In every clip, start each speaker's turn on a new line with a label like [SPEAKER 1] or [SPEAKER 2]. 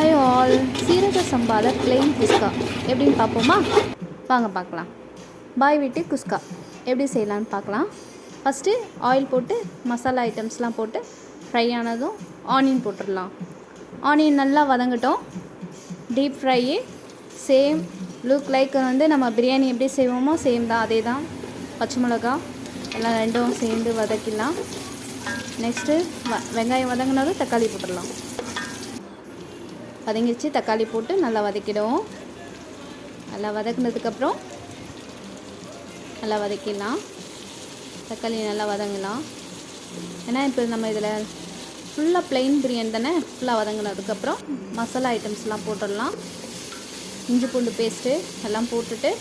[SPEAKER 1] Hi all, சீரக சம்பாவில் plain குஸ்கா எப்படின்னு பார்ப்போமா? வாங்க பார்க்கலாம். பாய் வீட்டு குஸ்கா எப்படி செய்யலான்னு பார்க்கலாம். ஃபஸ்ட்டு ஆயில் போட்டு மசாலா ஐட்டம்ஸ்லாம் போட்டு ஃப்ரை ஆனதும் ஆனியன் போட்டுடலாம். ஆனியன் நல்லா வதங்கட்டும். டீப் ஃப்ரையே சேம் லுக் லைக் நம்ம பிரியாணி எப்படி செய்வோமோ சேம் தான், அதே தான். பச்சை மிளகா எல்லாம் ரெண்டும் சேர்ந்து வதக்கிடலாம். நெக்ஸ்ட்டு வெங்காயம் வதங்கினதும் தக்காளி போட்டுடலாம். வதங்கிச்சு, தக்காளி போட்டு நல்லா வதக்கிடுவோம். நல்லா வதக்கினதுக்கப்புறம் நல்லா வதக்கிடலாம். தக்காளி நல்லா வதங்கலாம். ஏன்னா இப்போ நம்ம இதில் ஃபுல்லாக ப்ளெயின் பிரியாணி தானே. ஃபுல்லாக வதங்கினதுக்கப்புறம் மசாலா ஐட்டம்ஸ்லாம் போட்டுடலாம். இஞ்சி பூண்டு பேஸ்ட்டு எல்லாம் போட்டுட்டு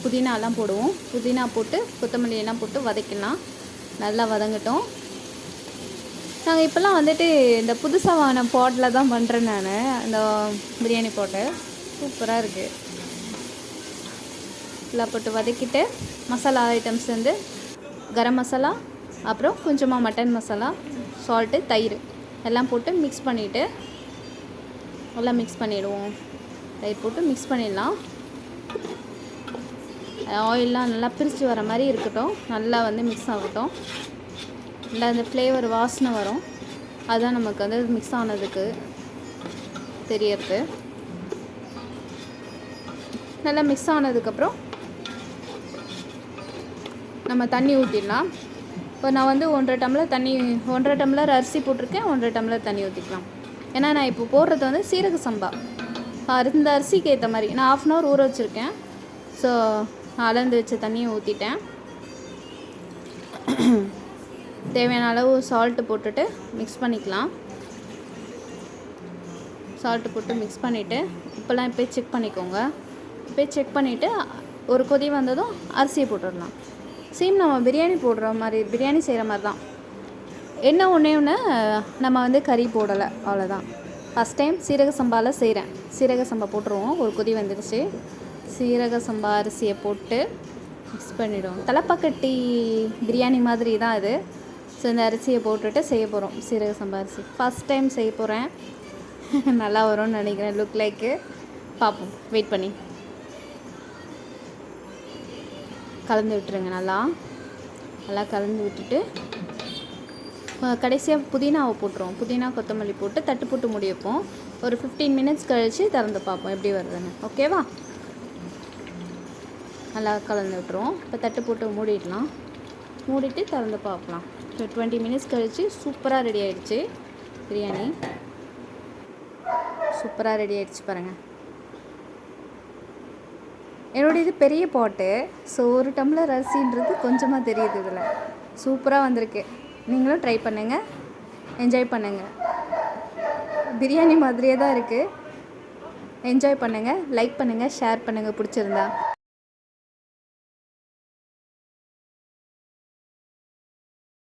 [SPEAKER 1] புதினாலாம் போடுவோம். புதினா போட்டு கொத்தமல்லி எல்லாம் போட்டு வதக்கிடலாம். நல்லா வதங்கட்டும். நாங்கள் இப்போல்லாம் இந்த புதுசாக வாங்கின பாட்டில் தான் பண்ணுறேன் நான். அந்த பிரியாணி பாட்டு சூப்பராக இருக்குது. எல்லாம் போட்டு வதக்கிட்டு மசாலா ஐட்டம்ஸ் கரம் மசாலா, அப்புறம் கொஞ்சமாக மட்டன் மசாலா, சால்ட்டு, தயிர் எல்லாம் போட்டு மிக்ஸ் பண்ணிவிட்டு எல்லாம் மிக்ஸ் பண்ணிவிடுவோம். தயிர் போட்டு மிக்ஸ் பண்ணிடலாம். ஆயிலெலாம் நல்லா பிரித்து வர மாதிரி இருக்கட்டும். நல்லா மிக்ஸ் ஆகட்டும். நல்லா அந்த ஃப்ளேவர் வாசனை வரும். அதுதான் நமக்கு மிக்ஸ் ஆனதுக்கு தெரியறது. நல்லா மிக்ஸ் ஆனதுக்கப்புறம் நம்ம தண்ணி ஊற்றிடலாம். இப்போ நான் 1.5 டம்ளர் தண்ணி, 1.5 டம்ளர் அரிசி போட்டிருக்கேன். 1.5 டம்ளர் தண்ணி ஊற்றிக்கலாம். ஏன்னா நான் இப்போ போடுறது சீரக சம்பா. இந்த அரிசிக்கு ஏற்ற மாதிரி நான் 1/2 hour ஊற வச்சுருக்கேன். ஸோ அளந்து வச்ச தண்ணியை ஊற்றிட்டேன். தேவையான அளவு சால்ட்டு போட்டுட்டு மிக்ஸ் பண்ணிக்கலாம். சால்ட்டு போட்டு மிக்ஸ் பண்ணிவிட்டு இப்போல்லாம் போய் செக் பண்ணிக்கோங்க. போய் செக் பண்ணிவிட்டு ஒரு கொதி வந்ததும் அரிசியை போட்டுடலாம். சேம் நம்ம பிரியாணி போடுற மாதிரி, பிரியாணி செய்கிற மாதிரி தான். என்ன ஒன்று நம்ம கறி போடலை, அவ்வளோதான். ஃபஸ்ட் டைம் சீரக சம்பாவில் செய்கிறேன். சீரக சம்பா போட்டுருவோம். ஒரு கொதி வந்துடுச்சு. சீரக சம்பா அரிசியை போட்டு மிக்ஸ் பண்ணிவிடுவோம். தலைப்பாக்கட்டி பிரியாணி மாதிரி தான் இது. ஸோ இந்த அரிசியை போட்டுட்டு செய்ய போகிறோம். சீரக சம்பா அரிசி ஃபஸ்ட் டைம் செய்ய போகிறேன். நல்லா வரும்னு நினைக்கிறேன். லுக் லைக்கு பார்ப்போம், வெயிட் பண்ணி. கலந்து விட்டுருங்க. நல்லா நல்லா கலந்து விட்டுட்டு கடைசியாக புதினாவை போட்டுருவோம். புதினா கொத்தமல்லி போட்டு தட்டு போட்டு மூடி வைப்போம். ஒரு 15 minutes கழித்து திறந்து பார்ப்போம் எப்படி வருதுன்னு. ஓகேவா? நல்லா கலந்து விட்டுருவோம். இப்போ தட்டு போட்டு மூடிடலாம். மூடிட்டு திறந்து பார்க்கலாம். 20 minutes கழித்து சூப்பராக ரெடி ஆகிடுச்சு பிரியாணி. சூப்பராக ரெடி ஆகிடுச்சு பாருங்கள். என்னோடய இது பெரிய பாட்டு. ஸோ 1 டம்ளர் அரிசின்றது கொஞ்சமாக தெரியுது இதில். சூப்பராக வந்திருக்கு. நீங்களும் ட்ரை பண்ணுங்கள், என்ஜாய் பண்ணுங்கள். பிரியாணி மாதிரியே தான் இருக்குது. என்ஜாய் பண்ணுங்கள், லைக் பண்ணுங்கள், ஷேர் பண்ணுங்கள் பிடிச்சிருந்தா.